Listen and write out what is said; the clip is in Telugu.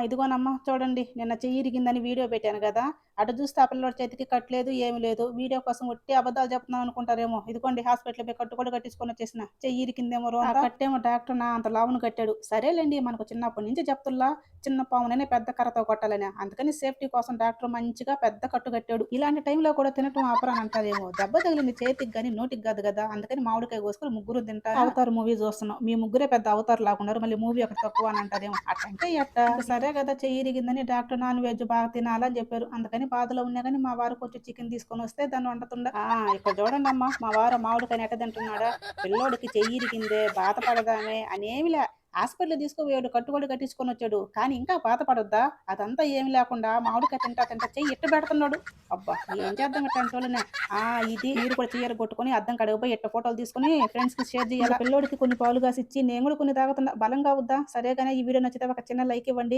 ఇదిగోనమ్మా చూడండి నిన్న చెయ్యి ఇరిగిందని వీడియో పెట్టాను కదా! అటు చూస్తే ఆ పిల్లోడి చేతికి కట్లేదు ఏమి లేదు. వీడియో కోసం ఒట్టి అబద్ధాలు చెప్తున్నాం అనుకుంటారేమో. ఇదిగోండి హాస్పిటల్‌కి పోయి కట్టు కూడా కట్టించుకొనొచ్చేసిన. చెయ్యి ఇరికిందేమో ఆ కట్టేమో డాక్టర్ నా అంత లావున కట్టాడు. సరేలెండి మనకు చిన్నప్పటి నుంచి చెప్తుల్లా చిన్న పాముననే పెద్ద కర్రతో కొట్టాలని. అందుకని సేఫ్టీ కోసం డాక్టర్ మంచిగా పెద్ద కట్టు కట్టాడు. ఇలాంటి టైంలో కూడా తినటం ఆపరని అంటారేమో. దెబ్బ తగిలింది చేతికి గాని నోటికి కాదు కదా! అందుకని మామిడికాయ కోసుకొని ముగ్గురు తింటా అవతార్ మూవీ చూస్తున్నాం. మీ ముగ్గురే పెద్ద అవతార్ లాగున్నారు. మళ్ళీ మూవీ ఒకటి తక్కువ అని అంటారేమో. అట్టంటే ఎట్టా? ఇంక సరే కదా చెయ్యి ఇరిగిందని డాక్టర్ నాన్ వెజ్ బాగా తినాలని చెప్పారు. అందుకని బాధలో ఉన్నా గాని మా వారు కొంచెం చికెన్ తీసుకొని వస్తే దాన్ని వండుతుండా. ఇక్కడ చూడండమ్మా మా వారు మామిడికాయని ఎట్ట తింటున్నాడా? పిల్లోడికి చెయ్యి ఇరిగిందే బాధపడదామే అనేమిలే. హాస్పిటల్ తీసుకుపోయాడు కట్టు కూడా కట్టించుకొనొచ్చాడు. కానీ ఇంకా బాధపడొద్దా? అదంతా ఏమి లేకుండా మామిడికాయ తింటా తింటా చెయ్యి ఇట్ట పెడుతున్నాడు. అబ్బా! ఏం చేద్దాం ఇట్టాంటోళ్ళని. ఇది మీరు కూడా చెయ్యర కొట్టుకొని అద్దం కాడికి పోయి ఇట్ట ఫోటోలు తీసుకొని ఫ్రెండ్స్‌కి షేర్ చేయాలా. పిల్లోడికి కొన్ని పాలు కాసిచ్చి నేను కూడా కొన్ని తాగుతున్నా. బలంగా అవుద్దా? సరే గాని ఈ వీడియో నచ్చితే ఒక చిన్న లైక్ ఇవ్వండి.